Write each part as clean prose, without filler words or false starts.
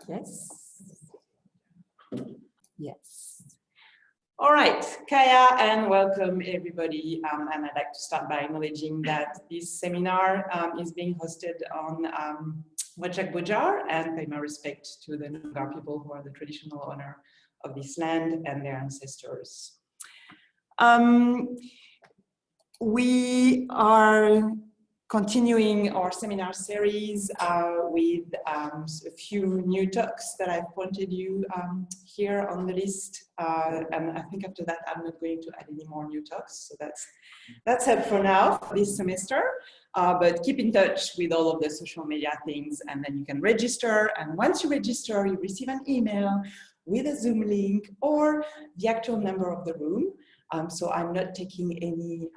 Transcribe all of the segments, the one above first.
Yes. Yes. All right, Kaya, and welcome everybody. And I'd like to start by acknowledging that this seminar is being hosted on Wajak Bojar, and pay my respect to the Noongar people who are the traditional owner of this land and their ancestors. We are continuing our seminar series with a few new talks that I've pointed you here on the list. And I think after that, I'm not going to add any more new talks. So that's it for now for this semester. But keep in touch with all of the social media things, and then you can register. And once you register, you receive an email with a Zoom link or the actual number of the room. So I'm not taking any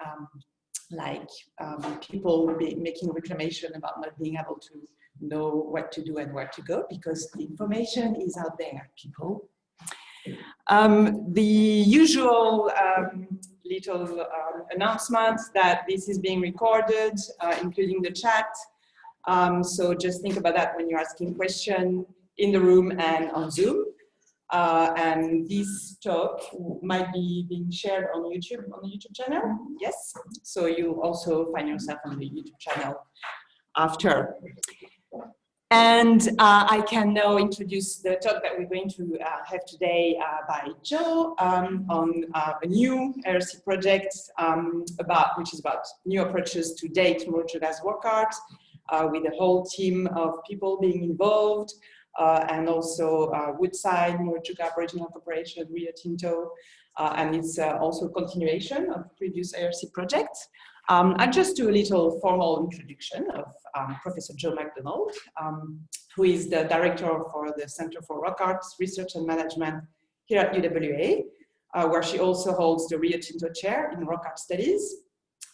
people making reclamation about not being able to know what to do and where to go, because the information is out there, people. The usual little announcement that this is being recorded, including the chat. So just think about that when you're asking questions in the room and on Zoom. And this talk might be being shared on YouTube, on the YouTube channel. Yes, so you also find yourself on the YouTube channel after. And I can now introduce the talk that we're going to have today by Joe on a new ARC project which is about new approaches to date Murujuga's work art, with a whole team of people being involved. And also Woodside, Murujuga Aboriginal Corporation, Rio Tinto, and it's also a continuation of previous ARC projects. I'll just do a little formal introduction of Professor Joe MacDonald, who is the director for the Center for Rock Arts Research and Management here at UWA, where she also holds the Rio Tinto Chair in Rock Art Studies.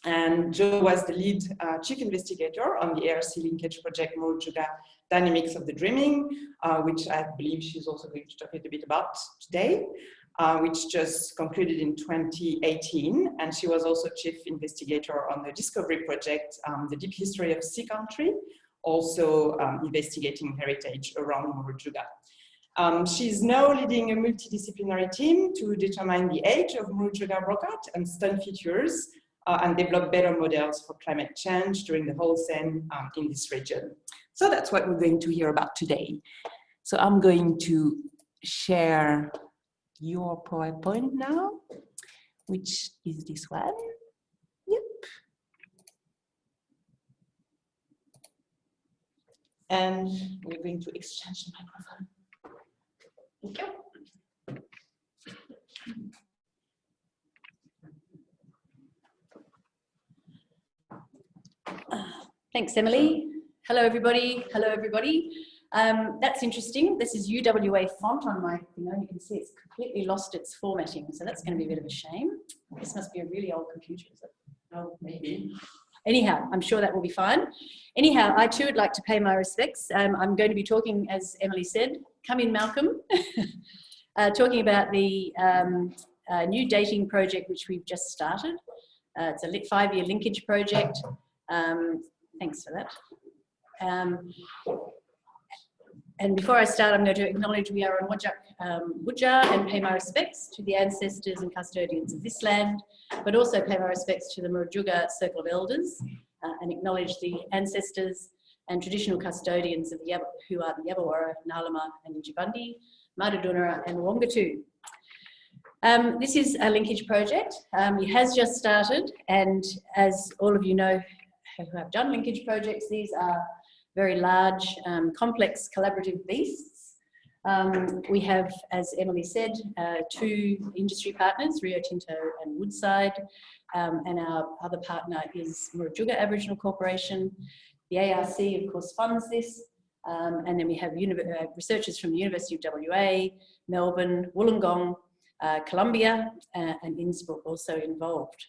And Joe was the lead chief investigator on the ARC Linkage Project Murujuga Dynamics of the Dreaming, which I believe she's also going to talk a little bit about today, which just concluded in 2018. And she was also chief investigator on the Discovery Project, the Deep History of Sea Country, also investigating heritage around Murujuga. She's now leading a multidisciplinary team to determine the age of Murujuga rock art and stone features, and develop better models for climate change during the Holocene in this region. So that's what we're going to hear about today. So I'm going to share your PowerPoint now, which is this one. Yep. And we're going to exchange the microphone. Thank you. Thanks, Emily. Hello, everybody. Hello, everybody. That's interesting. This is UWA font on my thing. You can see it's completely lost its formatting, so that's going to be a bit of a shame. This must be a really old computer, is it? Oh, maybe. Anyhow, I'm sure that will be fine. Anyhow, I too would like to pay my respects. I'm going to be talking, as Emily said, come in, Malcolm, talking about the new dating project which we've just started. It's a 5-year linkage project. Thanks for that. And before I start, I'm going to acknowledge we are on Wajak Bojar and pay my respects to the ancestors and custodians of this land, but also pay my respects to the Murujuga Circle of Elders and acknowledge the ancestors and traditional custodians of the who are the Yabawara, Nalama and Njibandi, Madadunara and Wongatu. This is a linkage project. It has just started, and as all of you know who have done linkage projects, these are very large, complex collaborative beasts. We have, as Emily said, 2 industry partners, Rio Tinto and Woodside, and our other partner is Murujuga Aboriginal Corporation. The ARC, of course, funds this, and then we have researchers from the University of WA, Melbourne, Wollongong, Columbia, and Innsbruck also involved.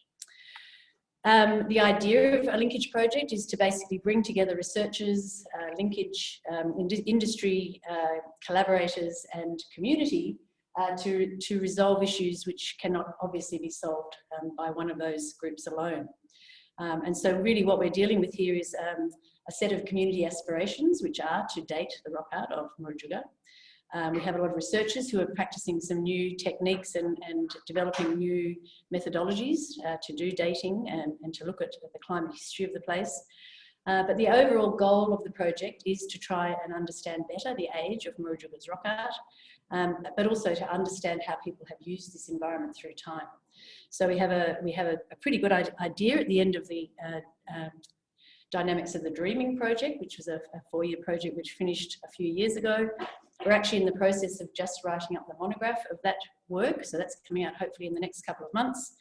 The idea of a linkage project is to basically bring together researchers, linkage, industry, collaborators and community to resolve issues which cannot obviously be solved by one of those groups alone. And so really what we're dealing with here is a set of community aspirations, which are to date the rock art of Murujuga. We have a lot of researchers who are practicing some new techniques and developing new methodologies to do dating and to look at the climate history of the place. But the overall goal of the project is to try and understand better the age of Murujuga's rock art, but also to understand how people have used this environment through time. So we have a pretty good idea at the end of the Dynamics of the Dreaming project, which was a 4-year project which finished a few years ago. We're actually in the process of just writing up the monograph of that work, so that's coming out hopefully in the next couple of months.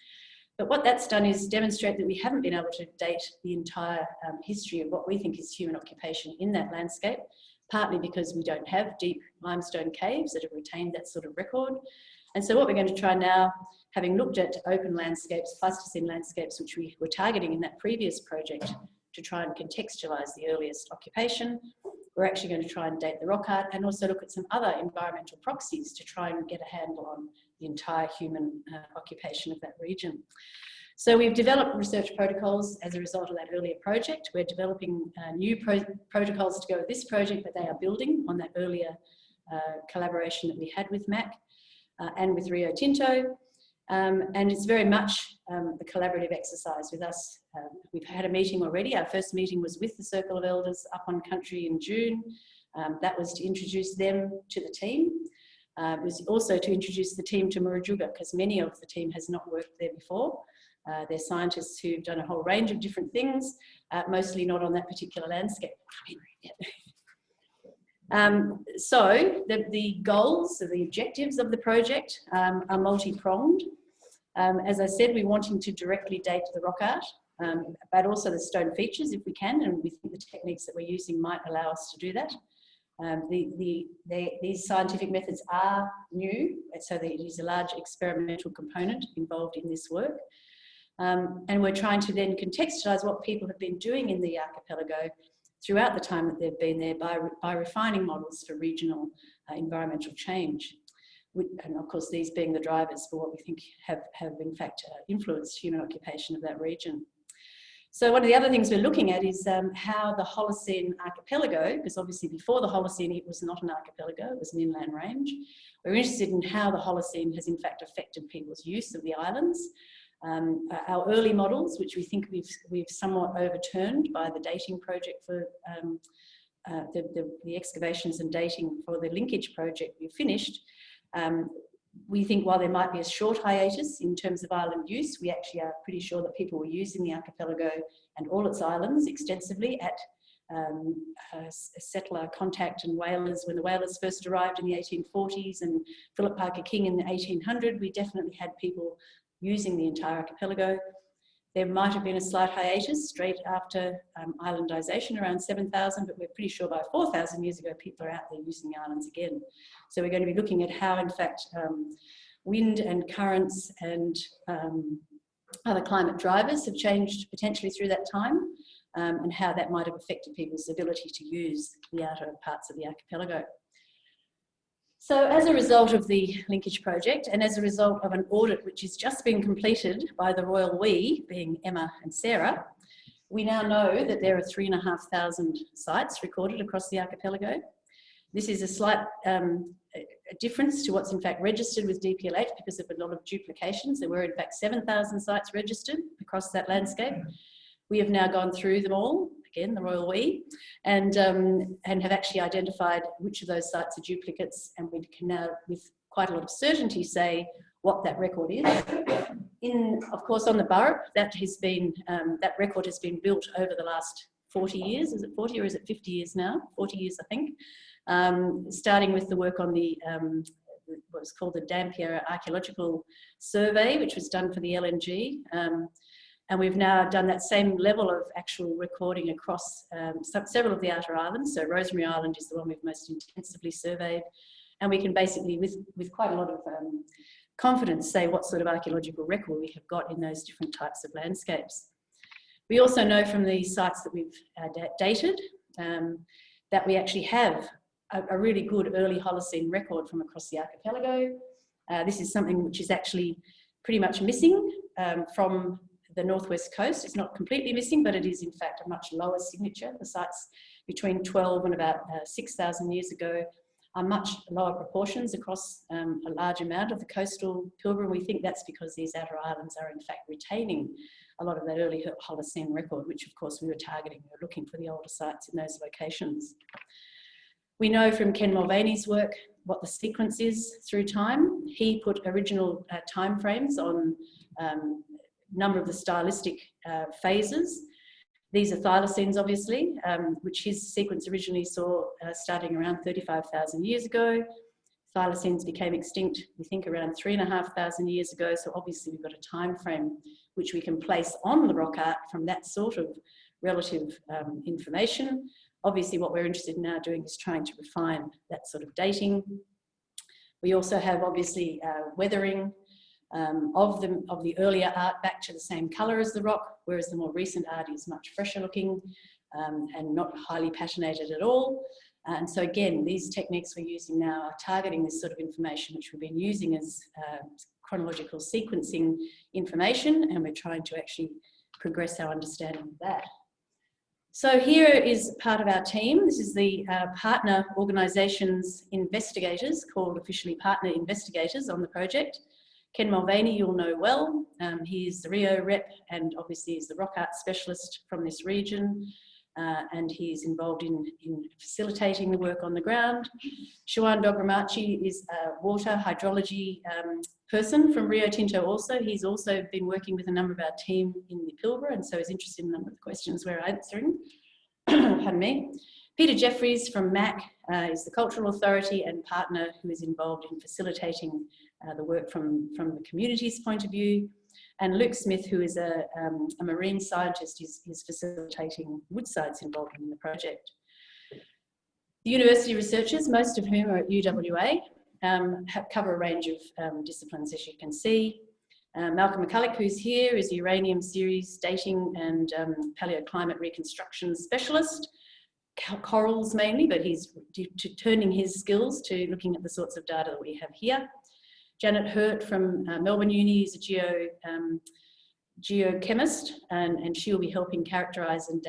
But what that's done is demonstrate that we haven't been able to date the entire history of what we think is human occupation in that landscape, partly because we don't have deep limestone caves that have retained that sort of record. And so what we're going to try now, having looked at open landscapes, Pleistocene landscapes, which we were targeting in that previous project, to try and contextualise the earliest occupation, we're actually going to try and date the rock art and also look at some other environmental proxies to try and get a handle on the entire human occupation of that region. So we've developed research protocols as a result of that earlier project. We're developing new protocols to go with this project, but they are building on that earlier collaboration that we had with MAC and with Rio Tinto. And it's very much a collaborative exercise with us. We've had a meeting already. Our first meeting was with the Circle of Elders up on country in June. That was to introduce them to the team. It was also to introduce the team to Murujuga, because many of the team has not worked there before. They're scientists who've done a whole range of different things, mostly not on that particular landscape. So the goals, the objectives of the project are multi-pronged. As I said, we're wanting to directly date the rock art, but also the stone features if we can, and we think the techniques that we're using might allow us to do that. These scientific methods are new, so there is a large experimental component involved in this work. And we're trying to then contextualise what people have been doing in the archipelago throughout the time that they've been there by refining models for regional environmental change. And of course, these being the drivers for what we think have in fact influenced human occupation of that region. So one of the other things we're looking at is how the Holocene archipelago, because obviously before the Holocene it was not an archipelago, it was an inland range. We're interested in how the Holocene has in fact affected people's use of the islands. Our early models, which we think we've somewhat overturned by the dating project for the excavations and dating for the linkage project we finished, we think while there might be a short hiatus in terms of island use, we actually are pretty sure that people were using the archipelago and all its islands extensively at settler contact and whalers. When the whalers first arrived in the 1840s and Philip Parker King in the 1800, we definitely had people using the entire archipelago. There might have been a slight hiatus straight after islandization around 7,000, but we're pretty sure by 4,000 years ago, people are out there using the islands again. So we're going to be looking at how, in fact, wind and currents and other climate drivers have changed potentially through that time, and how that might have affected people's ability to use the outer parts of the archipelago. So as a result of the linkage project and as a result of an audit which has just been completed by the royal we, being Emma and Sarah, we now know that there are 3,500 sites recorded across the archipelago. This is a slight difference to what's in fact registered with DPLH because of a lot of duplications. There were in fact 7,000 sites registered across that landscape. We have now gone through them all, again, the royal we, and have actually identified which of those sites are duplicates, and we can now, with quite a lot of certainty, say what that record is. Of course, on the Burrup, that record has been built over the last 40 years. Is it 40 or is it 50 years now? 40 years, I think. Starting with the work on the what's called the Dampier Archipelago survey, which was done for the LNG. And we've now done that same level of actual recording across several of the outer islands. So Rosemary Island is the one we've most intensively surveyed. And we can basically, with quite a lot of confidence, say what sort of archaeological record we have got in those different types of landscapes. We also know from the sites that we've dated that we actually have a really good early Holocene record from across the archipelago. This is something which is actually pretty much missing from the northwest coast. It's not completely missing, but it is in fact a much lower signature. The sites between 12 and about 6,000 years ago are much lower proportions across a large amount of the coastal Pilbara. And we think that's because these outer islands are in fact retaining a lot of that early Holocene record, which of course we were targeting. We were looking for the older sites in those locations. We know from Ken Mulvaney's work what the sequence is through time. He put original timeframes on a number of the stylistic phases. These are Thylacines, obviously, which his sequence originally saw starting around 35,000 years ago. Thylacines became extinct, we think, around 3,500 years ago. So obviously we've got a time frame which we can place on the rock art from that sort of relative information. Obviously, what we're interested in now doing is trying to refine that sort of dating. We also have obviously weathering of the earlier art back to the same colour as the rock, whereas the more recent art is much fresher looking and not highly patinated at all. And so again, these techniques we're using now are targeting this sort of information, which we've been using as chronological sequencing information, and we're trying to actually progress our understanding of that. So here is part of our team. This is the partner organisations investigators, called officially partner investigators on the project. Ken Mulvaney, you'll know well. He is the Rio rep and obviously is the rock art specialist from this region. And he's involved in facilitating the work on the ground. Shuan Dogramachi is a water hydrology person from Rio Tinto also. He's also been working with a number of our team in the Pilbara, and so is interested in a number of the questions we're answering. Pardon me. Peter Jeffries from MAC is the cultural authority and partner who is involved in facilitating the work from the community's point of view. And Luke Smith, who is a marine scientist, is facilitating Woodside's involvement in the project. The university researchers, most of whom are at UWA, cover a range of disciplines, as you can see. Malcolm McCulloch, who's here, is a uranium series dating and paleoclimate reconstruction specialist. Corals mainly, but he's turning his skills to looking at the sorts of data that we have here. Janet Hurt from Melbourne Uni is a geochemist, and she'll be helping characterise and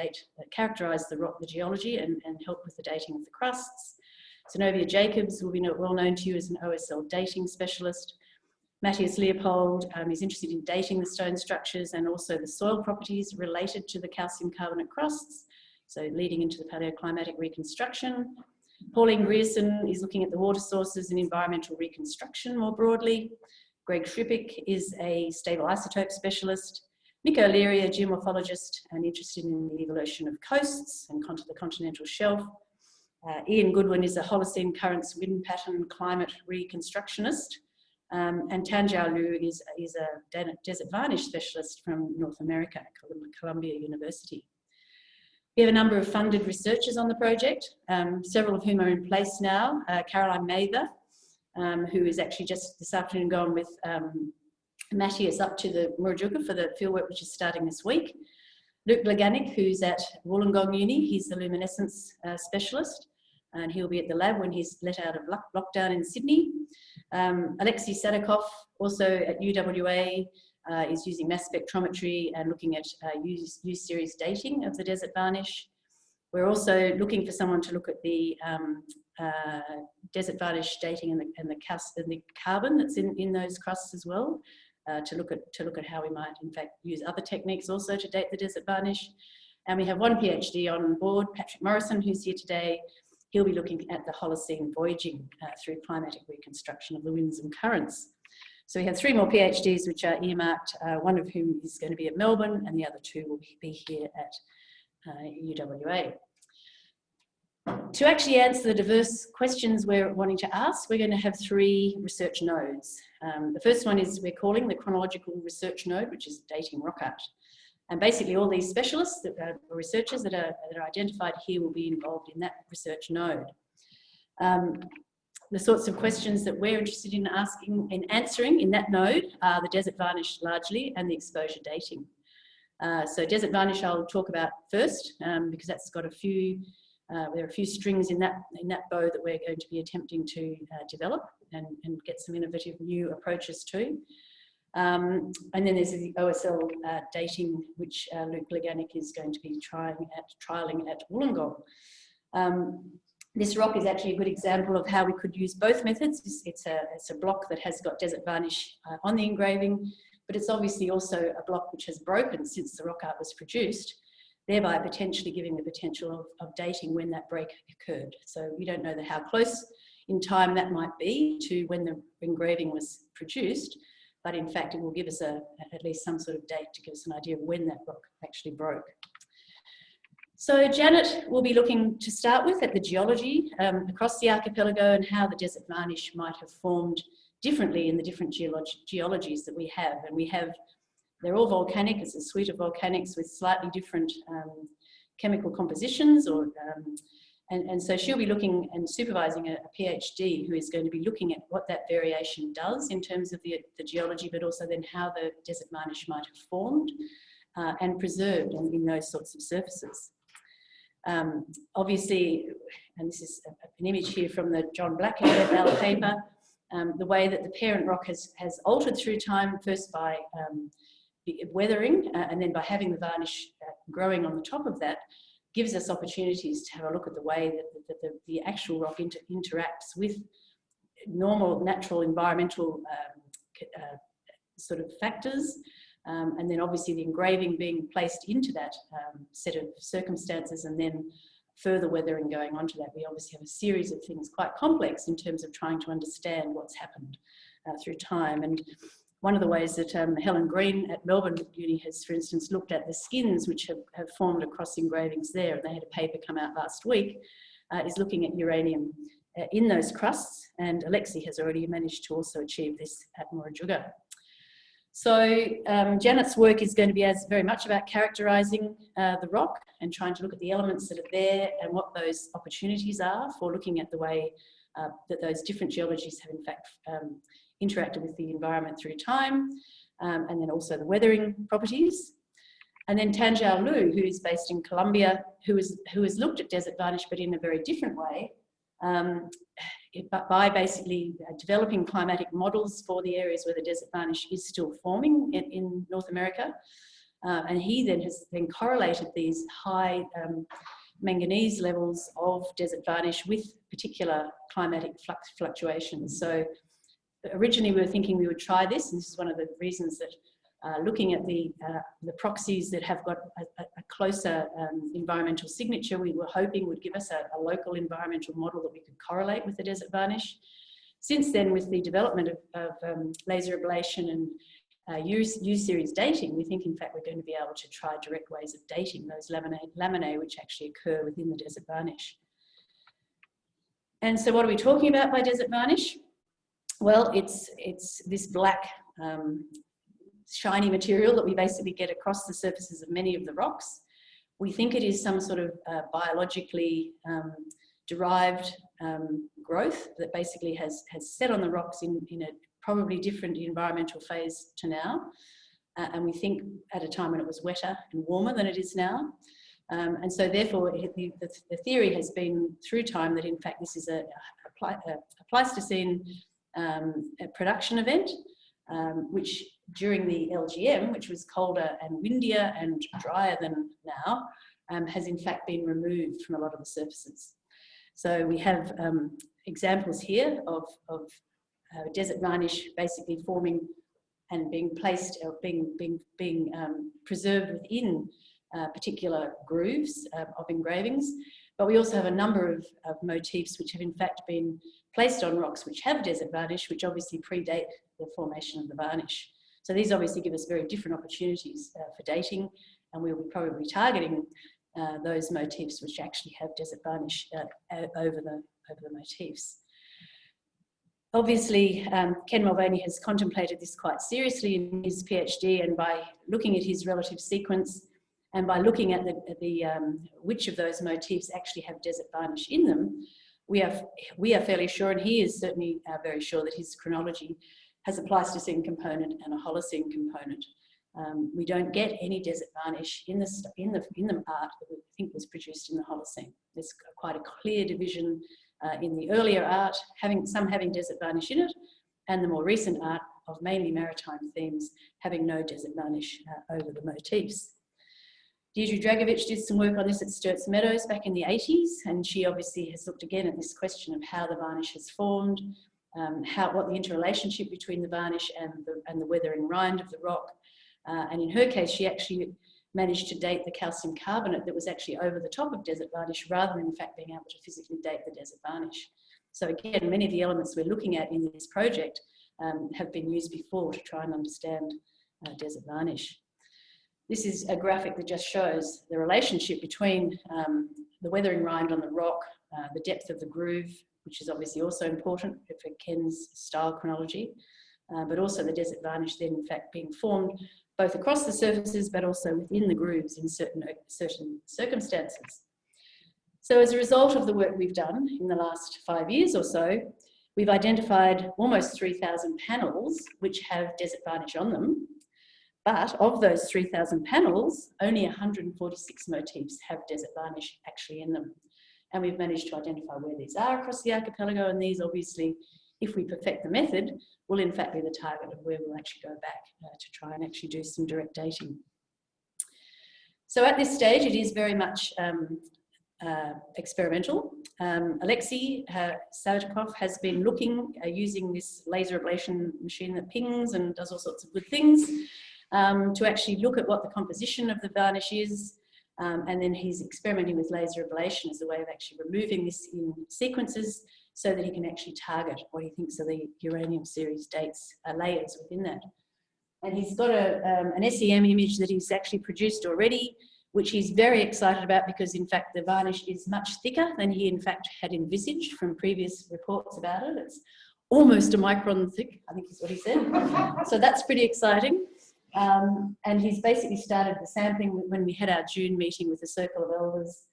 characterise the rock, the geology, and help with the dating of the crusts. Zenobia Jacobs will be well known to you as an OSL dating specialist. Matthias Leopold is interested in dating the stone structures and also the soil properties related to the calcium carbonate crusts, so leading into the paleoclimatic reconstruction. Pauline Grierson is looking at the water sources and environmental reconstruction more broadly. Greg Shrippick is a stable isotope specialist. Mick O'Leary, a geomorphologist and interested in the evolution of coasts and the continental shelf. Ian Goodwin is a Holocene currents wind pattern climate reconstructionist. And Tanjiao Liu is a desert varnish specialist from North America, Columbia University. We have a number of funded researchers on the project, several of whom are in place now. Caroline Mather, who is actually just this afternoon gone with Matthias up to the Murujuga for the fieldwork, which is starting this week. Luke Blaganic, who's at Wollongong Uni, he's the luminescence specialist, and he'll be at the lab when he's let out of lockdown in Sydney. Alexei Sadakov, also at UWA, is using mass spectrometry and looking at U-series dating of the desert varnish. We're also looking for someone to look at the desert varnish dating and the carbon that's in those crusts as well, to look at how we might in fact use other techniques also to date the desert varnish. And we have one PhD on board, Patrick Morrison, who's here today. He'll be looking at the Holocene voyaging through climatic reconstruction of the winds and currents. So we have 3 more PhDs which are earmarked, one of whom is going to be at Melbourne and the other 2 will be here at UWA. To actually answer the diverse questions we're wanting to ask, we're going to have 3 research nodes. The first one is we're calling the Chronological Research Node, which is dating rock art. And basically all these specialists, or researchers that are identified here will be involved in that research node. The sorts of questions that we're interested in answering in that node are the desert varnish largely and the exposure dating. So desert varnish I'll talk about first because that's got a few, there are a few strings in that bow that we're going to be attempting to develop and get some innovative new approaches to. And then there's the OSL dating, which Luke Leganic is going to be trialling at Wollongong. This rock is actually a good example of how we could use both methods. It's a block that has got desert varnish on the engraving, but it's obviously also a block which has broken since the rock art was produced, thereby potentially giving the potential of dating when that break occurred. So we don't know how close in time that might be to when the engraving was produced, but in fact it will give us at least some sort of date to give us an idea of when that rock actually broke. So Janet will be looking to start with at the geology across the archipelago and how the desert varnish might have formed differently in the different geologies that we have. And they're all volcanic. It's a suite of volcanics with slightly different chemical compositions, and so she'll be looking and supervising a PhD who is going to be looking at what that variation does in terms of the geology, but also then how the desert varnish might have formed and preserved in those sorts of surfaces. Obviously, and this is an image here from the John Black et al. Paper, the way that the parent rock has altered through time, first by weathering and then by having the varnish growing on the top of that, gives us opportunities to have a look at the way that the actual rock interacts with normal, natural, environmental sort of factors. And then obviously the engraving being placed into that set of circumstances, and then further weathering going on to that. We obviously have a series of things quite complex in terms of trying to understand what's happened through time. And one of the ways that Helen Green at Melbourne Uni has, for instance, looked at the skins which have formed across engravings there, and they had a paper come out last week, is looking at uranium in those crusts, and Alexi has already managed to also achieve this at Murujuga. So Janet's work is going to be very much about characterising the rock and trying to look at the elements that are there and what those opportunities are for looking at the way that those different geologies have in fact interacted with the environment through time, and then also the weathering properties. And then Tanjiao Liu, who is based in Colombia, who has looked at desert varnish but in a very different way, by basically developing climatic models for the areas where the desert varnish is still forming in North America. And he then has correlated these high manganese levels of desert varnish with particular climatic fluctuations. So originally we were thinking we would try this, and this is one of the reasons that looking at the proxies that have got a closer environmental signature, we were hoping would give us a local environmental model that we could correlate with the desert varnish. Since then, with the development of laser ablation and U-series dating, we think in fact we're going to be able to try direct ways of dating those laminae which actually occur within the desert varnish. And so what are we talking about by desert varnish? Well, it's this black shiny material that we basically get across the surfaces of many of the rocks. We think it is some sort of biologically derived growth that basically has set on the rocks in a probably different environmental phase to now. And we think at a time when it was wetter and warmer than it is now. And so therefore the theory has been through time that in fact this is a Pleistocene production event, which during the LGM, which was colder and windier and drier than now, has in fact been removed from a lot of the surfaces. So we have examples here of desert varnish basically forming and being placed or being preserved within particular grooves of engravings. But we also have a number of motifs which have in fact been placed on rocks which have desert varnish, which obviously predate the formation of the varnish. So these obviously give us very different opportunities for dating, and we'll be probably targeting those motifs which actually have desert varnish over the motifs. Obviously, Ken Mulvaney has contemplated this quite seriously in his PhD, and by looking at his relative sequence and by looking at which of those motifs actually have desert varnish in them, we are fairly sure, and he is certainly very sure, that his chronology has a Pleistocene component and a Holocene component. We don't get any desert varnish in the art that we think was produced in the Holocene. There's quite a clear division in the earlier art, some having desert varnish in it, and the more recent art mainly maritime themes, having no desert varnish over the motifs. Deirdre Dragovich did some work on this at Sturt's Meadows back in the 80s, and she obviously has looked again at this question of how the varnish has formed, what the interrelationship between the varnish and the weathering rind of the rock. And in her case, she actually managed to date the calcium carbonate that was actually over the top of desert varnish, rather than in fact being able to physically date the desert varnish. So again, many of the elements we're looking at in this project have been used before to try and understand desert varnish. This is a graphic that just shows the relationship between the weathering rind on the rock, the depth of the groove, which is obviously also important for Ken's style chronology, but also the desert varnish then in fact being formed both across the surfaces but also within the grooves in certain circumstances. So as a result of the work we've done in the last 5 years or so, we've identified almost 3,000 panels which have desert varnish on them. But of those 3,000 panels, only 146 motifs have desert varnish actually in them. And we've managed to identify where these are across the archipelago, and these obviously, if we perfect the method, will in fact be the target of where we'll actually go back to try and actually do some direct dating. So at this stage, it is very much experimental. Alexei Savitkov has been looking, using this laser ablation machine that pings and does all sorts of good things, to actually look at what the composition of the varnish is, and then he's experimenting with laser ablation as a way of actually removing this in sequences so that he can actually target what he thinks are the uranium series dates, layers within that. And he's got an SEM image that he's actually produced already, which he's very excited about because in fact the varnish is much thicker than he in fact had envisaged from previous reports about it. It's almost a micron thick, I think is what he said. So that's pretty exciting. And he's basically started the sampling when we had our June meeting with the Circle of Elders.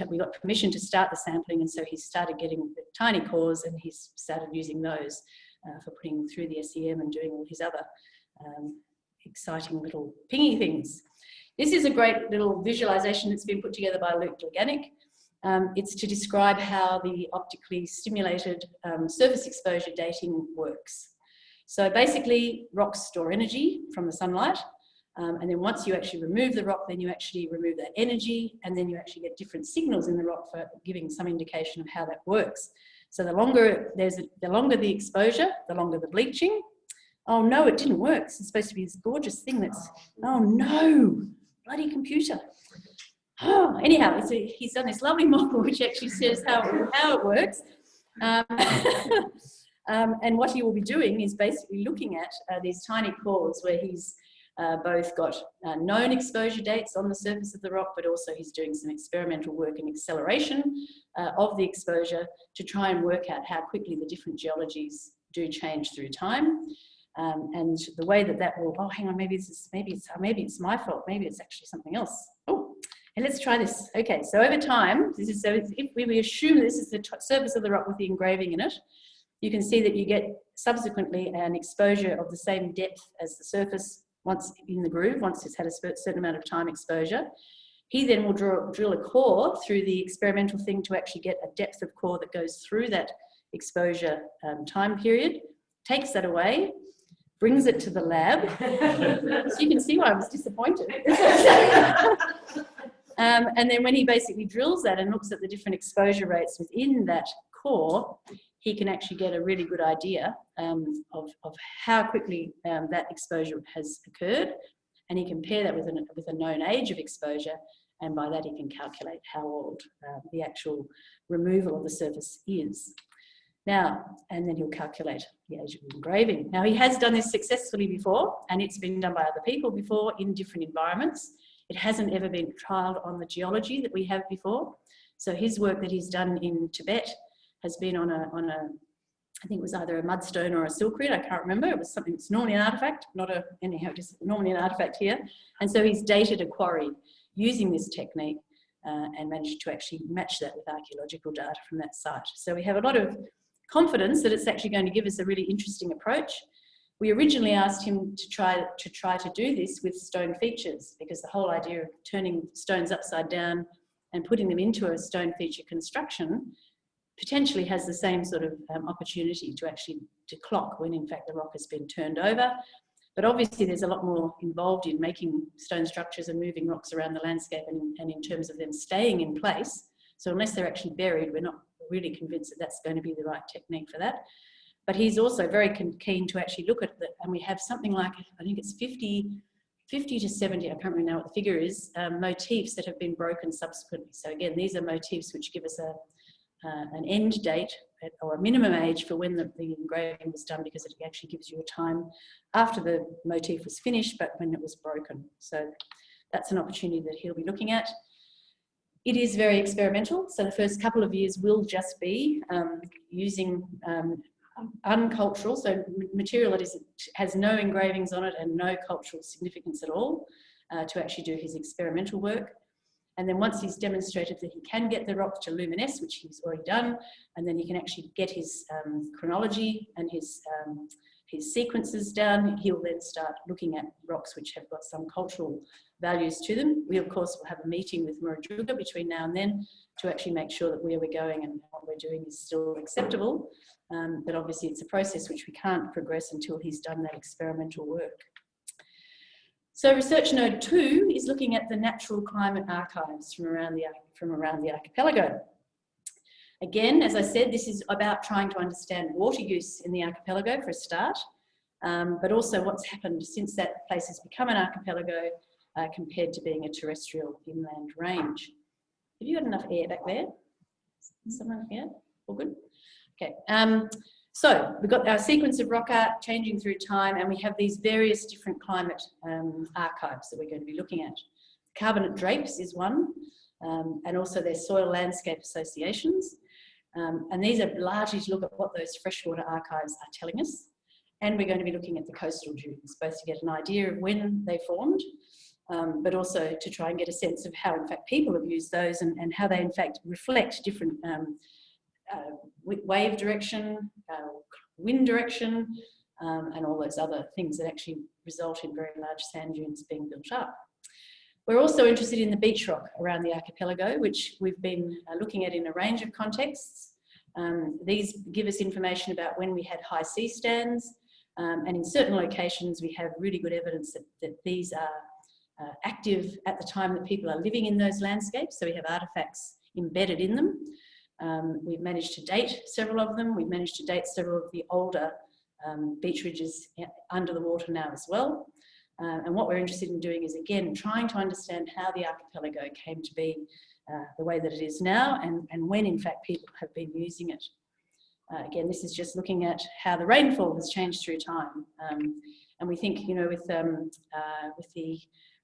We got permission to start the sampling, and so he started getting the tiny cores and he's started using those for putting them through the SEM and doing all his other exciting little pingy things. This is a great little visualization that's been put together by Luke Dleganic. It's to describe how the optically stimulated surface exposure dating works. So basically, rocks store energy from the sunlight, and then once you actually remove the rock, then you actually remove that energy, and then you actually get different signals in the rock for giving some indication of how that works. So the longer the exposure, the longer the bleaching. Oh no, it didn't work. It's supposed to be this gorgeous thing that's, oh no, bloody computer. Oh, anyhow, he's done this lovely model which actually says how it works. And what he will be doing is basically looking at these tiny cores where he's both got known exposure dates on the surface of the rock, but also he's doing some experimental work in acceleration of the exposure to try and work out how quickly the different geologies do change through time. And the way that will, oh, hang on, maybe it's my fault. Maybe it's actually something else. Oh, and let's try this. Okay, so over time, if we assume that this is the surface of the rock with the engraving in it, you can see that you get subsequently an exposure of the same depth as the surface once in the groove, once it's had a certain amount of time exposure. He then will drill a core through the experimental thing to actually get a depth of core that goes through that exposure time period, takes that away, brings it to the lab. So you can see why I was disappointed. And then when he basically drills that and looks at the different exposure rates within that core, he can actually get a really good idea of how quickly that exposure has occurred, and he can compare that with a known age of exposure, and by that he can calculate how old the actual removal of the surface is. Now, and then he'll calculate the age of engraving. Now, he has done this successfully before, and it's been done by other people before in different environments. It hasn't ever been trialled on the geology that we have before. So his work that he's done in Tibet has been on a, I think it was either a mudstone or a silkrit, I can't remember. It was something that's normally an artifact, anyhow, just normally an artifact here. And so he's dated a quarry using this technique and managed to actually match that with archaeological data from that site. So we have a lot of confidence that it's actually going to give us a really interesting approach. We originally asked him to try to do this with stone features, because the whole idea of turning stones upside down and putting them into a stone feature construction potentially has the same sort of opportunity to clock when in fact the rock has been turned over. But obviously there's a lot more involved in making stone structures and moving rocks around the landscape and in terms of them staying in place. So unless they're actually buried, we're not really convinced that that's going to be the right technique for that. But he's also very keen to actually look at that, and we have something like, I think it's 50 to 70, I can't remember now what the figure is, motifs that have been broken subsequently. So again, these are motifs which give us an end date or a minimum age for when the engraving was done, because it actually gives you a time after the motif was finished, but when it was broken. So that's an opportunity that he'll be looking at. It is very experimental. So the first couple of years will just be using uncultural, so material that has no engravings on it and no cultural significance at all, to actually do his experimental work. And then once he's demonstrated that he can get the rock to luminesce, which he's already done, and then he can actually get his chronology and his sequences down, he'll then start looking at rocks which have got some cultural values to them. We, of course, will have a meeting with Murujuga between now and then to actually make sure that where we're going and what we're doing is still acceptable. But obviously it's a process which we can't progress until he's done that experimental work. So research node 2 is looking at the natural climate archives from around the archipelago. Again, as I said, this is about trying to understand water use in the archipelago for a start, but also what's happened since that place has become an archipelago compared to being a terrestrial inland range. Have you got enough air back there? Someone here? All good? Okay. So we've got our sequence of rock art changing through time, and we have these various different climate archives that we're going to be looking at. Carbonate drapes is one, and also their soil landscape associations. And these are largely to look at what those freshwater archives are telling us. And we're going to be looking at the coastal dunes, both to get an idea of when they formed, but also to try and get a sense of how in fact people have used those and how they in fact reflect different wave direction, wind direction, and all those other things that actually result in very large sand dunes being built up. We're also interested in the beach rock around the archipelago, which we've been looking at in a range of contexts. These give us information about when we had high sea stands, and in certain locations we have really good evidence that these are active at the time that people are living in those landscapes, so we have artefacts embedded in them. We've managed to date several of them. We've managed to date several of the older beach ridges under the water now as well. And what we're interested in doing is, again, trying to understand how the archipelago came to be the way that it is now and when, in fact, people have been using it. Again, this is just looking at how the rainfall has changed through time. And we think, you know, with the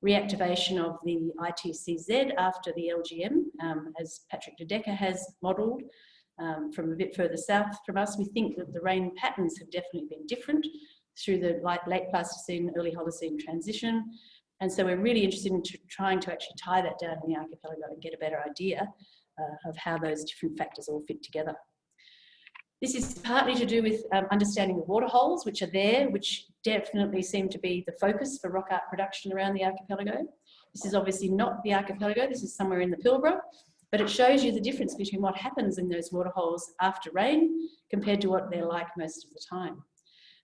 reactivation of the ITCZ after the LGM, as Patrick de Decker has modelled from a bit further south from us, we think that the rain patterns have definitely been different through the late Pleistocene, early Holocene transition. And so we're really interested in trying to actually tie that down in the archipelago and get a better idea of how those different factors all fit together. This is partly to do with understanding the water holes which are there, which definitely seem to be the focus for rock art production around the archipelago. This is obviously not the archipelago, this is somewhere in the Pilbara, but it shows you the difference between what happens in those water holes after rain compared to what they're like most of the time.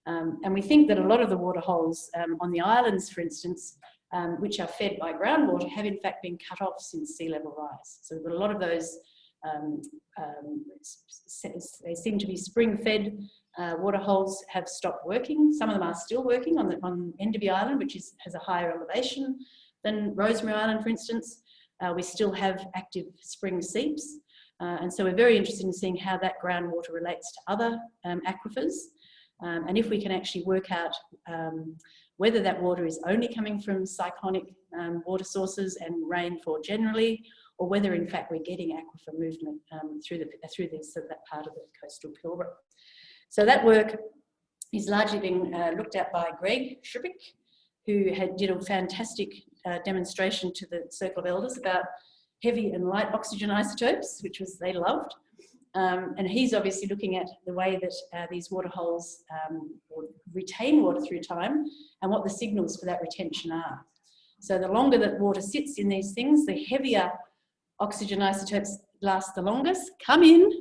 And we think that a lot of the water holes on the islands, for instance, which are fed by groundwater, have in fact been cut off since sea level rise. So we've got a lot of those, they seem to be spring-fed water holes have stopped working. Some of them are still working on Enderby Island, which has a higher elevation than Rosemary Island, for instance. We still have active spring seeps. And so we're very interested in seeing how that groundwater relates to other aquifers. And if we can actually work out whether that water is only coming from cyclonic water sources and rainfall generally, or whether in fact we're getting aquifer movement through that part of the coastal Pilbara. So that work is largely being looked at by Greg Shribik, who did a fantastic demonstration to the Circle of Elders about heavy and light oxygen isotopes, which they loved. And he's obviously looking at the way that these water holes retain water through time and what the signals for that retention are. So the longer that water sits in these things, the heavier oxygen isotopes last the longest. Come in.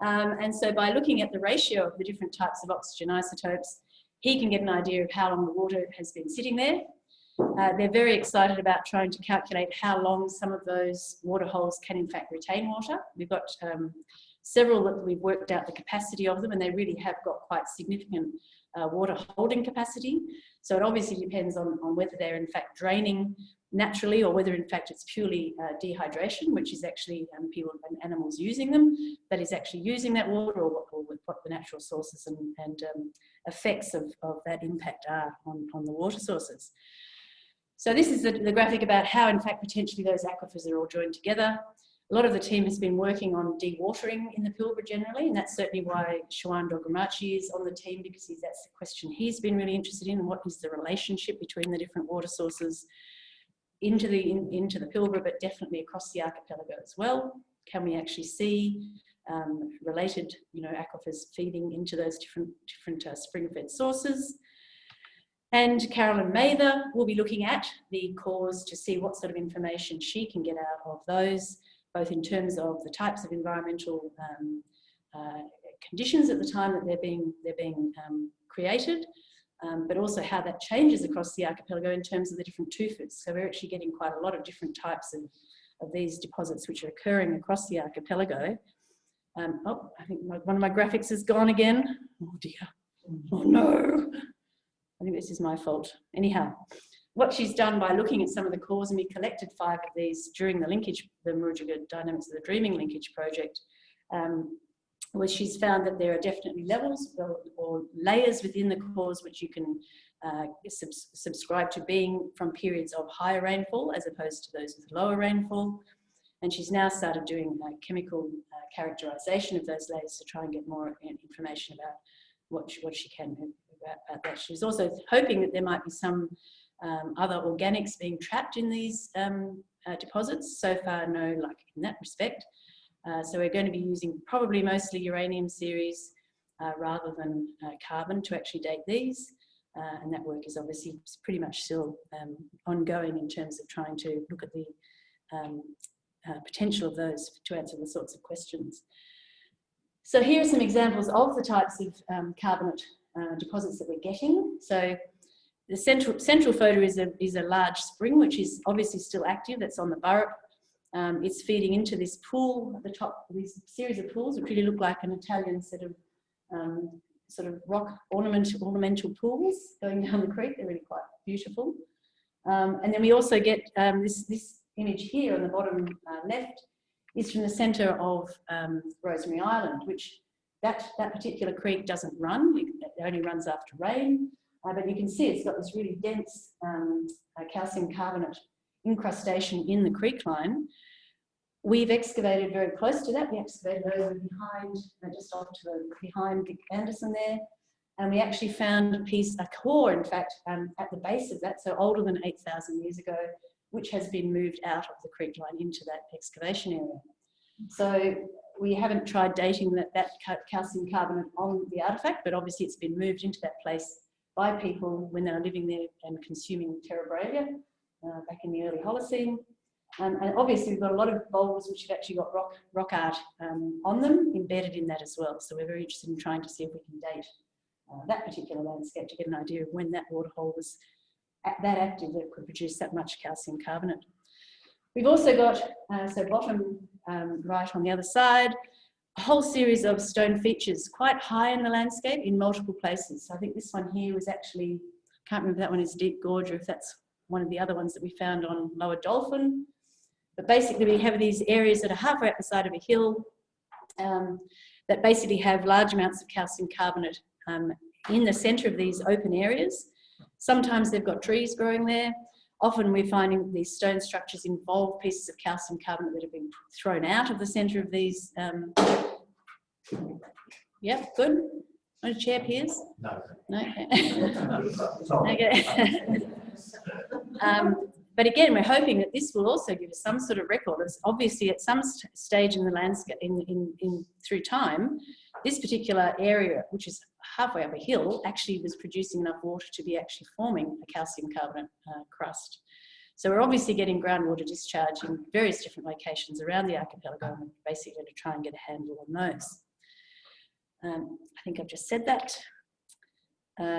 And so by looking at the ratio of the different types of oxygen isotopes, he can get an idea of how long the water has been sitting there. They're very excited about trying to calculate how long some of those water holes can in fact retain water. We've got several that we've worked out the capacity of them, and they really have got quite significant water holding capacity. So it obviously depends on whether they're in fact draining naturally or whether in fact it's purely dehydration, which is actually people and animals using them, that is actually using that water, or what the natural sources and effects of that impact are on the water sources. So this is the graphic about how in fact potentially those aquifers are all joined together. A lot of the team has been working on dewatering in the Pilbara generally, and that's certainly why Shawan Dogramachi is on the team, because that's the question he's been really interested in. What is the relationship between the different water sources into the Pilbara, but definitely across the archipelago as well? Can we actually see related, aquifers feeding into those different spring-fed sources? And Carolyn Mather will be looking at the cores to see what sort of information she can get out of those, both in terms of the types of environmental conditions at the time that they're being created, but also how that changes across the archipelago in terms of the different tufers. So we're actually getting quite a lot of different types of these deposits which are occurring across the archipelago. Oh, I think one of my graphics has gone again. Oh dear, oh no. I think this is my fault. Anyhow, what she's done by looking at some of the cores, and we collected 5 of these during the Murujuga Dynamics of the Dreaming Linkage Project, where she's found that there are definitely levels or layers within the cores which you can subscribe to being from periods of higher rainfall as opposed to those with lower rainfall. And she's now started doing chemical characterization of those layers to try and get more information about what she can about that. She's also hoping that there might be some other organics being trapped in these deposits. So far, no luck in that respect. So we're going to be using probably mostly uranium series rather than carbon to actually date these. And that work is obviously pretty much still ongoing in terms of trying to look at the potential of those to answer the sorts of questions. So here are some examples of the types of carbonate deposits that we're getting. So the central photo is a large spring, which is obviously still active. That's on the Burrup. It's feeding into this pool at the top, these series of pools, which really look like an Italian set of sort of rock ornamental pools going down the creek. They're really quite beautiful. And then we also get this image here on the bottom left is from the centre of Rosemary Island, which that particular creek doesn't run. It only runs after rain. But you can see it's got this really dense calcium carbonate incrustation in the creek line. We've excavated very close to that. We excavated over behind, just off to the behind Vic Anderson there, and we actually found a core, in fact, at the base of that, so older than 8,000 years ago, which has been moved out of the creek line into that excavation area. So we haven't tried dating that calcium carbonate on the artefact, but obviously it's been moved into that place by people when they were living there and consuming Terebralia back in the early Holocene. And obviously we've got a lot of boulders which have actually got rock art on them embedded in that as well. So we're very interested in trying to see if we can date that particular landscape to get an idea of when that waterhole was that active that could produce that much calcium carbonate. We've also got, so bottom right on the other side, a whole series of stone features quite high in the landscape in multiple places. So I think this one here was actually, I can't remember if that one is Deep Gorge or if that's one of the other ones that we found on Lower Dolphin. But basically we have these areas that are halfway up the side of a hill that basically have large amounts of calcium carbonate in the centre of these open areas. Sometimes they've got trees growing there. Often we're finding these stone structures involve pieces of calcium carbonate that have been thrown out of the centre of these. Yeah, good. Want a chair, Piers? No. No? Okay. Okay. But again, we're hoping that this will also give us some sort of record. As obviously, at some stage in the landscape, through time, this particular area, which is halfway up a hill, actually was producing enough water to be actually forming a calcium carbonate crust. So we're obviously getting groundwater discharge in various different locations around the archipelago, and we're basically going to try and get a handle on those. I think I've just said that.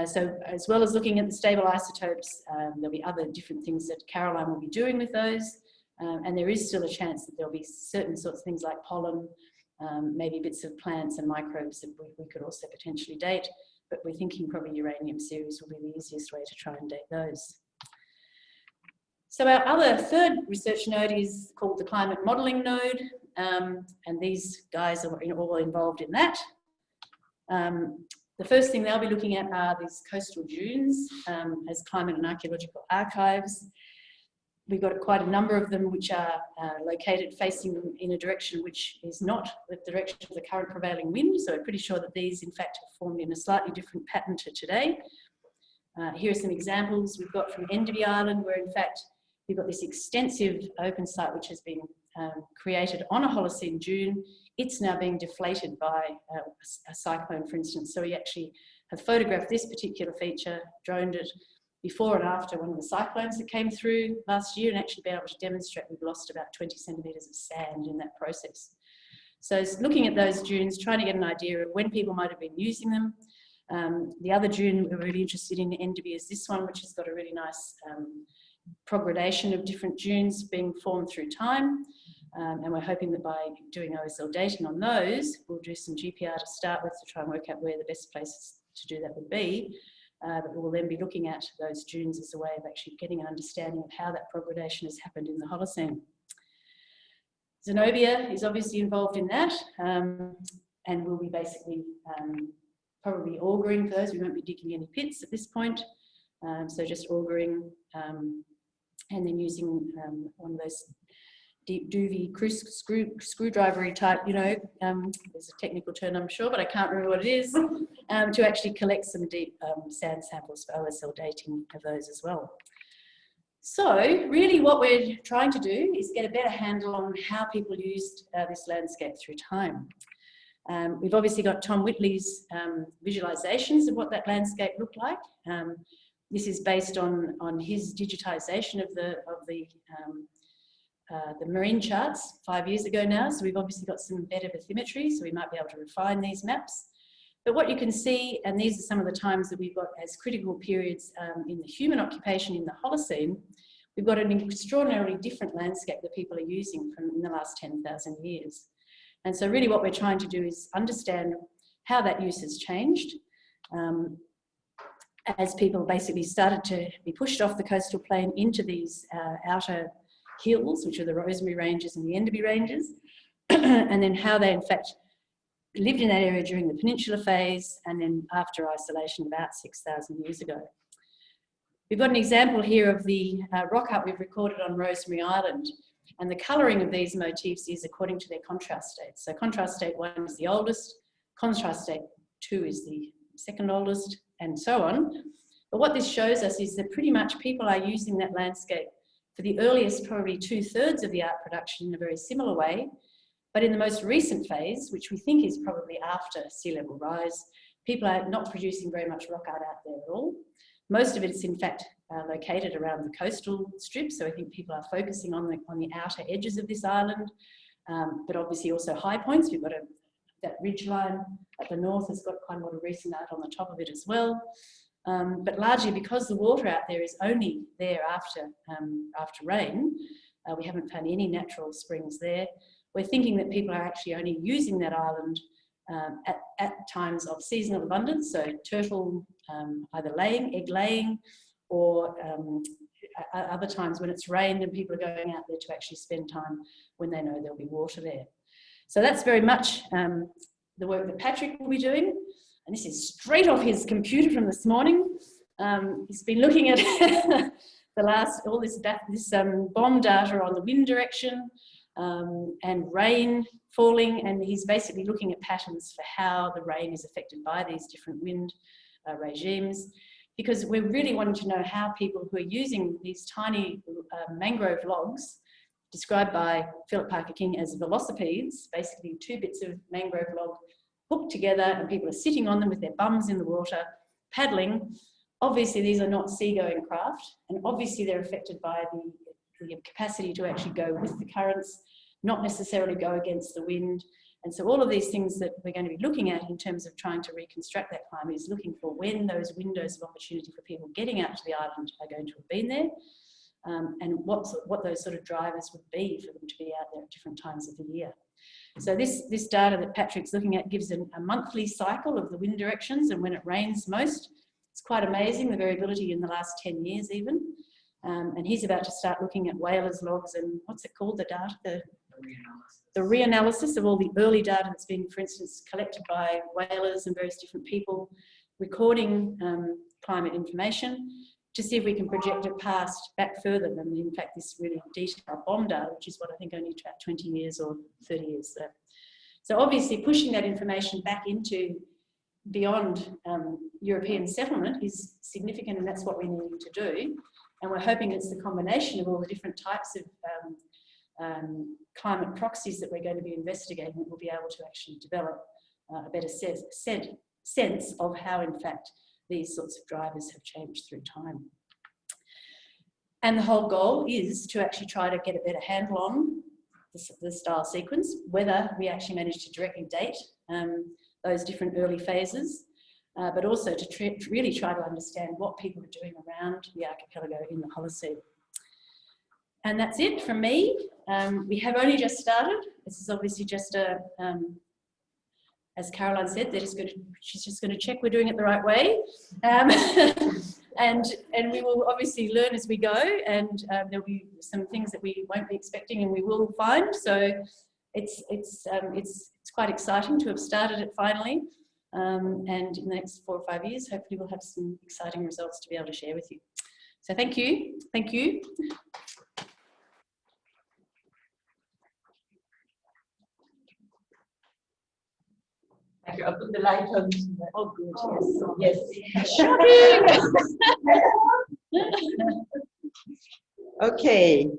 So as well as looking at the stable isotopes, there'll be other different things that Caroline will be doing with those. And there is still a chance that there'll be certain sorts of things like pollen, maybe bits of plants and microbes that we could also potentially date, but we're thinking probably uranium series will be the easiest way to try and date those. So our other third research node is called the climate modelling node, and these guys are all involved in that. The first thing they'll be looking at are these coastal dunes as climate and archaeological archives. We've got quite a number of them which are located facing in a direction which is not the direction of the current prevailing wind, so we're pretty sure that these in fact have formed in a slightly different pattern to today. Here are some examples we've got from Enderby Island, where in fact we've got this extensive open site which has been created on a Holocene dune. It's now being deflated by a cyclone, for instance. So we actually have photographed this particular feature, droned it before and after one of the cyclones that came through last year, and actually been able to demonstrate we've lost about 20 centimetres of sand in that process. So it's looking at those dunes, trying to get an idea of when people might have been using them. The other dune we're really interested in Enderby is this one, which has got a really nice progradation of different dunes being formed through time. And we're hoping that by doing OSL dating on those, we'll do some GPR to start with to try and work out where the best places to do that would be. But we'll then be looking at those dunes as a way of actually getting an understanding of how that progradation has happened in the Holocene. Zenobia is obviously involved in that, and we'll be basically probably auguring for those. We won't be digging any pits at this point, so just auguring and then using one of those deep doovy screwdrivery type, you know, there's a technical term I'm sure, but I can't remember what it is, to actually collect some deep sand samples for OSL dating of those as well. So really what we're trying to do is get a better handle on how people used this landscape through time. We've obviously got Tom Whitley's visualizations of what that landscape looked like. This is based on his digitisation of the marine charts 5 years ago now, so we've obviously got some better bathymetry, so we might be able to refine these maps. But what you can see, and these are some of the times that we've got as critical periods in the human occupation in the Holocene, we've got an extraordinarily different landscape that people are using from in the last 10,000 years. And so really what we're trying to do is understand how that use has changed as people basically started to be pushed off the coastal plain into these outer hills, which are the Rosemary Ranges and the Enderby Ranges, and then how they in fact lived in that area during the peninsular phase and then after isolation about 6,000 years ago. We've got an example here of the rock art we've recorded on Rosemary Island, and the colouring of these motifs is according to their contrast states. So contrast state 1 is the oldest, contrast state 2 is the second oldest, and so on. But what this shows us is that pretty much people are using that landscape for the earliest probably 2/3 of the art production in a very similar way. But in the most recent phase, which we think is probably after sea level rise, people are not producing very much rock art out there at all. Most of it is in fact located around the coastal strip, so I think people are focusing on the outer edges of this island, but obviously also high points. We've got that ridge line at the north has got quite a lot of recent art on the top of it as well. But largely because the water out there is only there after rain, we haven't found any natural springs there. We're thinking that people are actually only using that island at times of seasonal abundance, so turtle either egg laying, or other times when it's rained and people are going out there to actually spend time when they know there'll be water there. So that's very much the work that Patrick will be doing. And this is straight off his computer from this morning. He's been looking at all this bomb data on the wind direction and rain falling, and he's basically looking at patterns for how the rain is affected by these different wind regimes, because we're really wanting to know how people who are using these tiny mangrove logs, described by Philip Parker King as velocipedes, basically 2 bits of mangrove log hooked together, and people are sitting on them with their bums in the water, paddling. Obviously, these are not seagoing craft, and obviously they're affected by the the capacity to actually go with the currents, not necessarily go against the wind. And so all of these things that we're going to be looking at in terms of trying to reconstruct that climate is looking for when those windows of opportunity for people getting out to the island are going to have been there, and what those sort of drivers would be for them to be out there at different times of the year. So this data that Patrick's looking at gives a monthly cycle of the wind directions and when it rains most. It's quite amazing, the variability in the last 10 years even. And he's about to start looking at whalers' logs and what's it called, the data? The reanalysis of all the early data that's been, for instance, collected by whalers and various different people recording climate information to see if we can project it back further than, in fact, this really detailed bomb data, which is what I think only about 20 years or 30 years. So obviously pushing that information back into beyond European settlement is significant, and that's what we need to do. And we're hoping it's the combination of all the different types of climate proxies that we're going to be investigating that we'll be able to actually develop a better sense of how, in fact, these sorts of drivers have changed through time. And the whole goal is to actually try to get a better handle on the style sequence, whether we actually manage to directly date those different early phases, but also to really try to understand what people are doing around the archipelago in the Holocene. And that's it from me. We have only just started. This is obviously just a, as Caroline said, she's just going to check we're doing it the right way. And we will obviously learn as we go, and there'll be some things that we won't be expecting and we will find. So it's quite exciting to have started it finally. And in the next 4 or 5 years, hopefully we'll have some exciting results to be able to share with you. So thank you. Thank you. Thank you. I'll put the light on. Oh, good. Yes. Okay.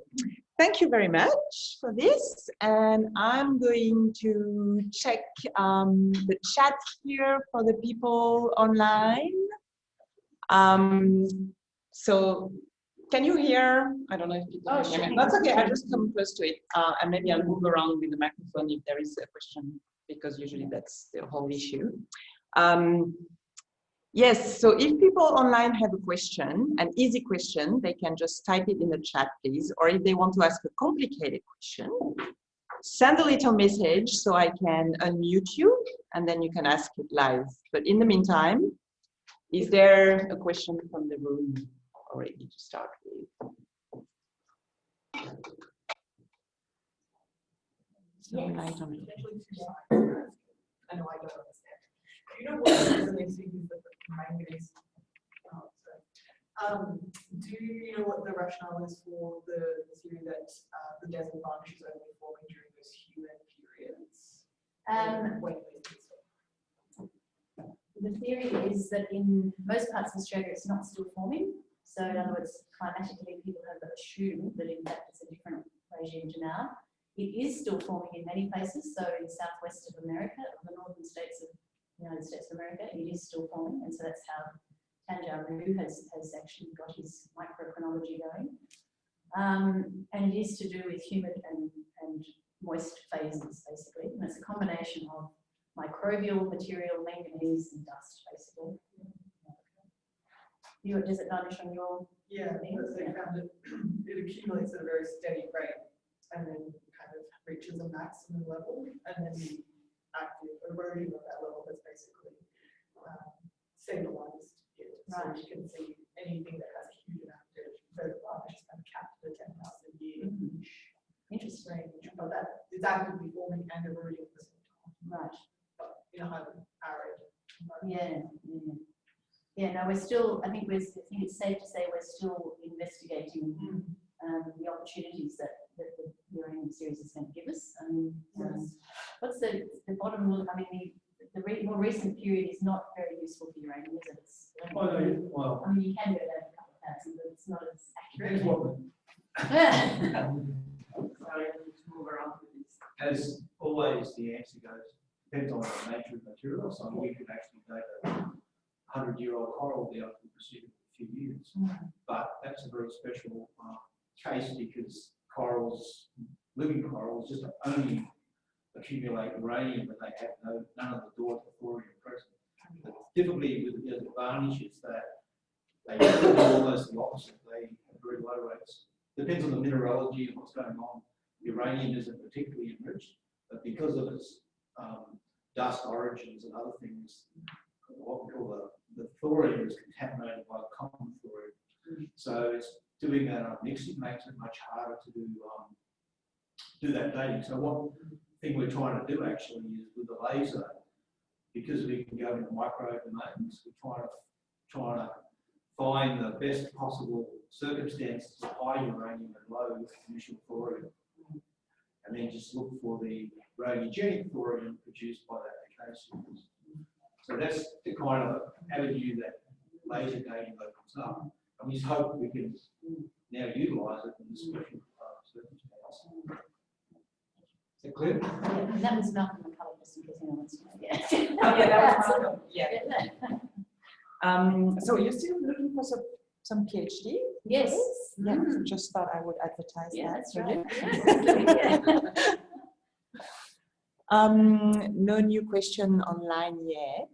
Thank you very much for this. And I'm going to check the chat here for the people online. So can you hear? I don't know if people can hear me. That's okay. I'll just come close to it. And maybe I'll move around with the microphone if there is a question, because usually that's the whole issue. Yes, so if people online have a question, an easy question, they can just type it in the chat, please. Or if they want to ask a complicated question, send a little message so I can unmute you, and then you can ask it live. But in the meantime, is there a question from the room already to start with? Yes. Light on it. I know I don't understand. Do you know what resonates with the manganese? Do you know what the rationale is for the theory that the desert varnish is only forming during those human periods? The theory is that in most parts of Australia it's not still forming. So in other words, climatically people have assumed that in fact it's a different regime to now. It is still forming in many places. So in southwest of America, or the northern states of the United States of America, it is still forming. And so that's how Tanjau has actually got his microchronology going. And it is to do with humid and moist phases, basically. And it's a combination of microbial material, manganese, and dust, basically. Does it varnish on your? Yeah, because they found it accumulates at a very steady rate and then kind of reaches a maximum level, and then the active erosion of that level is basically stabilized it. So you can see anything that has a huge amount of vertical varnish is kind of capped at a 10,000 year interest range, but that is actively forming and eroding at the same time. Right. But in a highly arid environment. Yeah. Yeah, no, we're still, I think it's safe to say we're still investigating the opportunities that the uranium series is going to give us. What's the bottom look? I mean, the more recent period is not very useful for uranium, is it? I mean, you can go down a couple of thousand, but it's not as accurate. Sorry, let's move around with this. As always, the answer goes, depends on the nature of the material. So we could actually date a 100-year-old coral down to the Pacific in a few years. But that's a very special case because corals, living corals, just only accumulate uranium, but they have none of the daughter thorium present. The difficulty with the varnishes that they do almost the opposite. They have very low rates. Depends on the mineralogy and what's going on. Uranium isn't particularly enriched, but because of its dust origins and other things, what we call the thorium is contaminated by common thorium. So it's doing that unmixed, makes it much harder to do that dating. So one thing we're trying to do actually is with the laser, because we can go into micro domains, we're trying to find the best possible circumstances of high uranium and low initial thorium, and then just look for the radiogenic thorium produced by that decay sequence. So that's the kind of avenue that laser dating opens up, and we just hope we can now utilise it in this special circumstance. Is that clear? Yeah, and that was Malcolm McCullough, just in case anyone wants to know. Yeah. Oh, yeah, that was Malcolm. Yeah. So you're still looking for some PhD? Yes. Yeah, just thought I would advertise Yeah, that. that's right. Yeah. No new question online yet.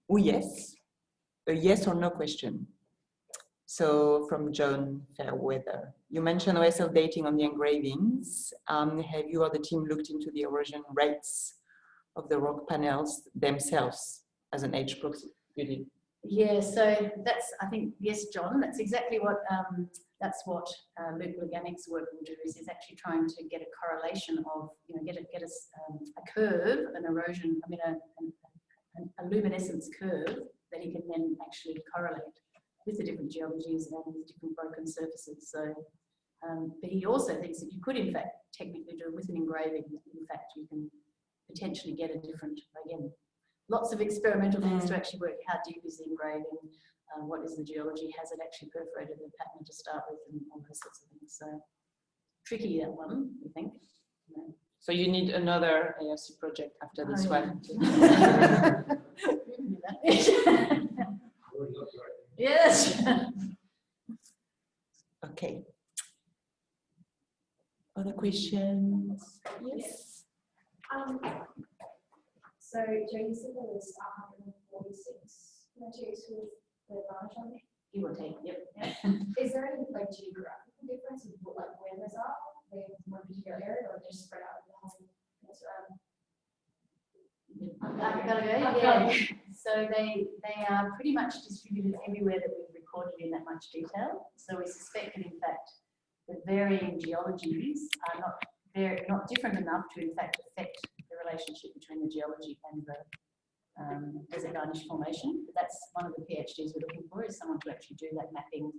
Oh, yes. A yes or no question. So from John Fairweather, you mentioned OSL dating on the engravings. Have you or the team looked into the erosion rates of the rock panels themselves as an age proxy? You did. Yeah, so that's, I think, yes, John, that's exactly what, Luke Leganic's work will do, is actually trying to get a correlation of, get a curve, an erosion, a luminescence curve that he can then actually correlate with the different geologies and with different broken surfaces. So, but he also thinks that you could, in fact, technically do it with an engraving. In fact, you can potentially get a different, again, lots of experimental things to actually work how deep is the engraving, what is the geology, has it actually perforated the pattern to start with, and all those sorts of things. So tricky, that one, we think. So you need another ARC project after this one. Yes. Okay. Other questions? Yes. So, Joe, you said there was 146 motifs with the varnish on it. Give or take, yep. Is there any geographical difference of where those are? They in one particular area, or they're just spread out in the whole Archipelago, yeah. So they are pretty much distributed everywhere that we've recorded in that much detail. So we suspect that, in fact, the varying geologies are not different enough to, in fact, affect the relationship between the geology and the desert varnish formation. But that's one of the PhDs we're looking for, is someone to actually do that mapping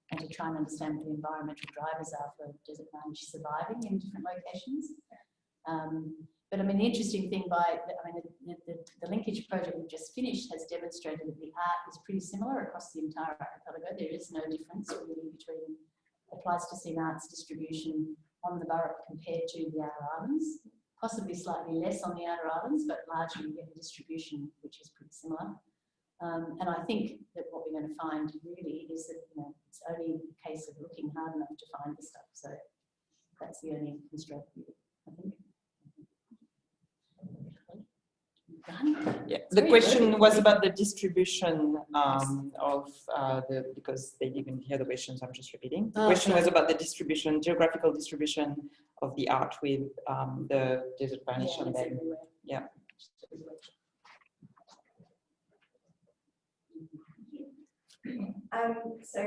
and to try and understand what the environmental drivers are for desert varnish surviving in different locations. But the interesting thing the linkage project we've just finished has demonstrated that the art is pretty similar across the entire archipelago. There is no difference really between the Pleistocene arts distribution on the Burrup compared to the outer islands. Possibly slightly less on the outer islands, but largely you get a distribution which is pretty similar. And I think that what we're going to find really is that it's only a case of looking hard enough to find the stuff. So that's the only constraint, I think. Yeah, the question was about the distribution because they didn't hear the questions, I'm just repeating. The question was about the distribution, geographical distribution of the art with the desert varnish on them. Yeah. So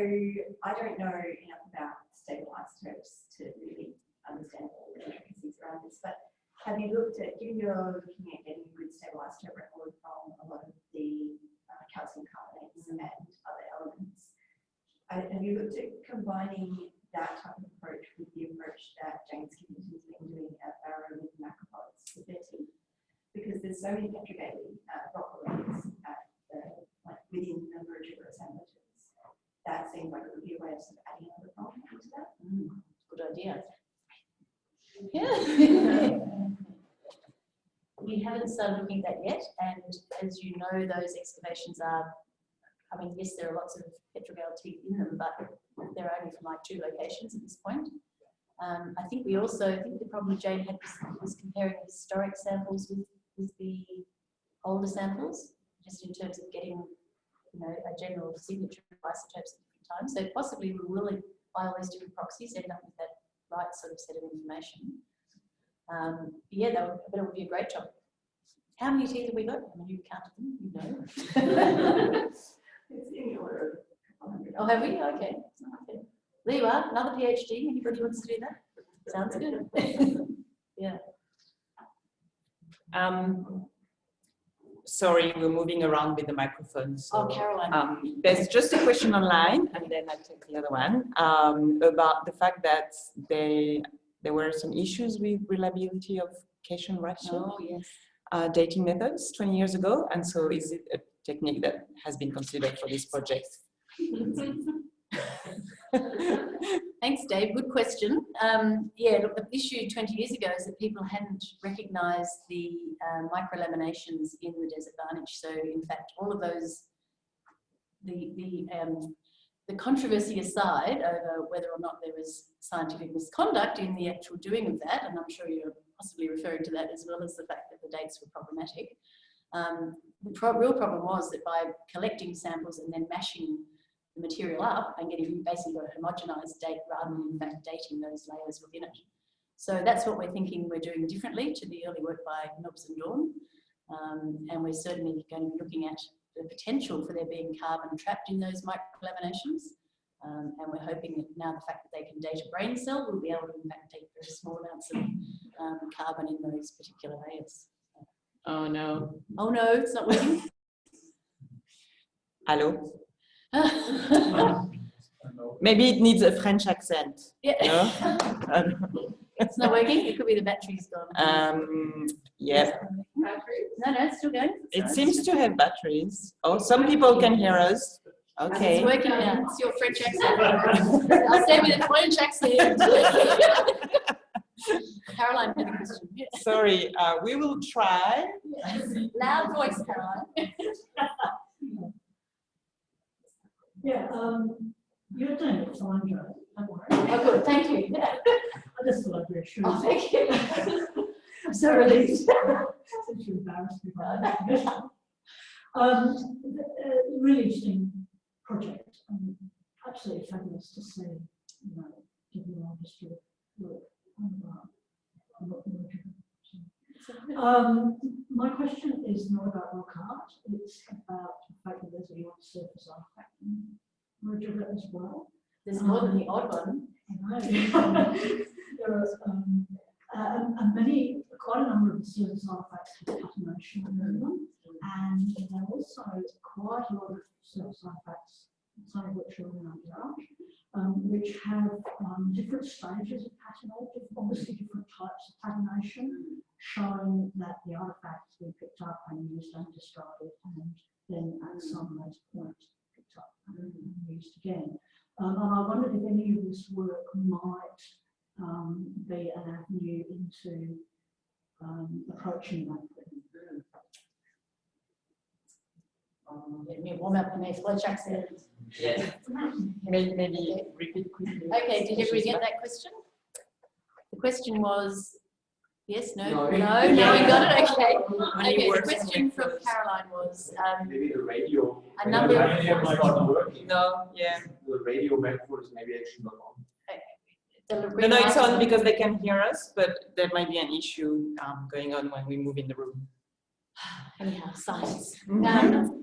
I don't know enough about stabilised terms to really understand all the intricacies around this, but have you looked at, given you're looking at getting a good stabilised term record from a lot of the calcium carbonates and other elements, have you looked at combining that type of approach with the approach that James Skivington's been doing at Barrow with macropods with their teeth? Because there's so many petrogaly rock reliefs at within the Murujuga assemblages. That seems like it would be a way of adding another problem into that. Good idea. Yeah. We haven't started looking at that yet, and as you know, those excavations are I mean, yes, there are lots of Petroglyph teeth in them, but they're only from like 2 locations at this point. I think we also, I think the problem Jane had was comparing historic samples with the older samples, just in terms of getting, you know, a general signature of isotopes at different times. So possibly we will, by all these different proxies, end up with that right sort of set of information. Yeah, but it would be a great job. How many teeth have we got? I mean, you counted them, you know. It's in the order of 100. Oh, have we? Okay. Okay. There you are, another PhD. Anybody wants to do that? Sounds good. Yeah. Sorry, we're moving around with the microphone. So, Oh, Caroline. there's just a question online, and then I'll take the other one, about the fact that there were some issues with reliability of cation ratio Oh, yes. dating methods 20 years ago. And so is it a technique that has been considered for this project? Thanks, Dave. Good question. Yeah, look, the issue 20 years ago is that people hadn't recognised the microlaminations in the desert varnish. So, in fact, all of those, the controversy aside over whether or not there was scientific misconduct in the actual doing of that, and I'm sure you're possibly referring to that as well as the fact that the dates were problematic. The real problem was that by collecting samples and then mashing the material up and getting basically a homogenized date rather than in fact dating those layers within it. So that's what we're thinking we're doing differently to the early work by Nobs and Dawn. And we're certainly going to be looking at the potential for there being carbon trapped in those microlaminations. And we're hoping that now the fact that they can date a brain cell, we'll be able to in fact date very small amounts of carbon in those particular layers. Oh no. Oh no, it's not working. Hello? Maybe it needs a French accent. Yeah. No? It's not working. It could be the battery's gone. Yeah. No, it's still going. It seems to have batteries. Oh, some people can hear us. Okay. It's working now. It's your French accent. I'll say with a French accent. Caroline had a question. Yeah. Sorry, we will try. Loud voice, Caroline. Yeah, you're doing it fine, Joe. Don't worry. Oh, good. Thank you. Yeah. I just thought I'd reassure you. Oh, thank you. I'm so relieved. Since you embarrassed me by that. Really interesting project. Absolutely fabulous to see, you know, given our history of work on what we're doing. My question is not about rock art, it's about the fact that there's a lot of surface artifact in Murujuga as well. There's more than the odd one. I know. There are quite a number of the surface artifacts have patination in them, and there are also quite a lot of surface artifacts, some of which are in Dampier, which have different stages of patination, obviously different types of patination, showing that the artifacts we picked up and used and discarded, and then at some later point picked up and used again. And I wondered if any of this work might be an avenue into approaching that thing. Let me warm up my French accent. Yeah. Maybe repeat quickly. Okay, did everybody get that question? The question was, yes, no, No. we got it, okay. Only Okay, the words question from with- Caroline was, Maybe the radio. A number of- radio is not working. No, yeah. The radio microphone is maybe actually not on. No, it's on because they can hear us, but there might be an issue going on when we move in the room. Anyhow, science. Mhm.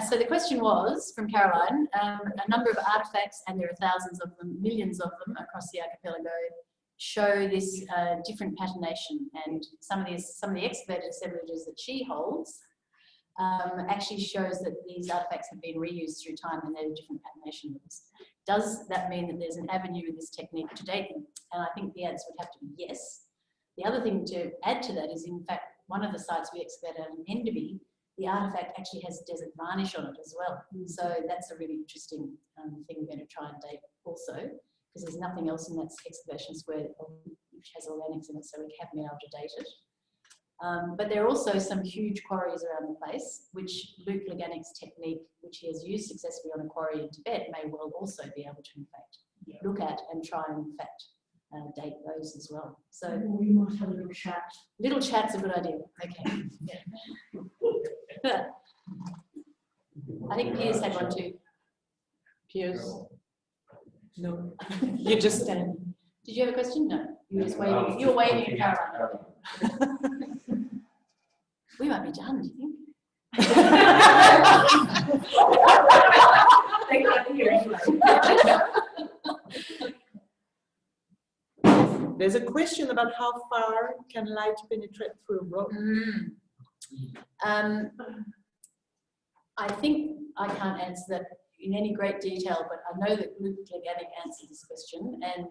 So the question was from Caroline, a number of artifacts, and there are thousands of them, millions of them across the archipelago, show this different patination, and some of the excavated assemblages that she holds actually shows that these artifacts have been reused through time and there are different patination levels. Does that mean that there's an avenue in this technique to date them? And I think the answer would have to be yes. The other thing to add to that is, in fact, one of the sites we excavated in Enderby, the artifact actually has desert varnish on it as well. So that's a really interesting thing we're going to try and date also, because there's nothing else in that excavation square which has organics in it, so we haven't been able to date it. But there are also some huge quarries around the place, which Luke Leganic's technique, which he has used successfully on a quarry in Tibet, may well also be able to, in fact, look at and try and, in fact, date those as well. So We might have a little chat. little chat's a good idea. Okay. Yeah. I think Piers had one too. Piers? No. You just stand. Did you have a question? No. You were just waving. You were waving at Caroline. We might be done, do you think? They can't hear anyway. There's a question about how far can light penetrate through a rock? I think I can't answer that in any great detail, but I know that Luke Leganic answered this question, and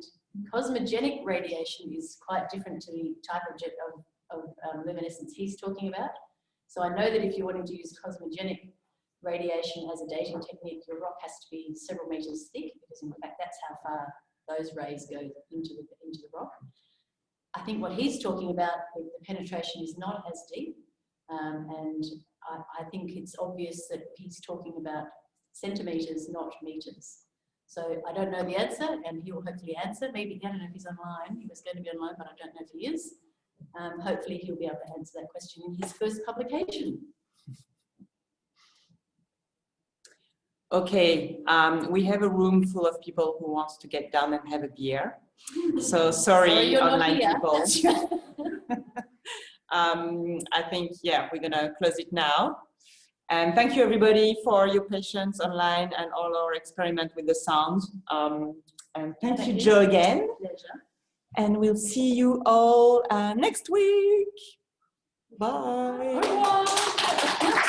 cosmogenic radiation is quite different to the type of luminescence he's talking about. So I know that if you're wanting to use cosmogenic radiation as a dating technique, your rock has to be several meters thick, because in fact that's how far those rays go into the rock. I think what he's talking about, the penetration is not as deep, and I think it's obvious that he's talking about centimeters, not meters. So I don't know the answer, and he will hopefully answer. Maybe, I don't know if he's online. He was going to be online, but I don't know if he is. Hopefully he'll be able to answer that question in his first publication. Okay, we have a room full of people who wants to get down and have a beer. So sorry, online people. I think, yeah, we're gonna close it now. And thank you everybody for your patience online and all our experiment with the sound. And thank you, Joe, again. Pleasure. And we'll see you all next week. Bye. Bye.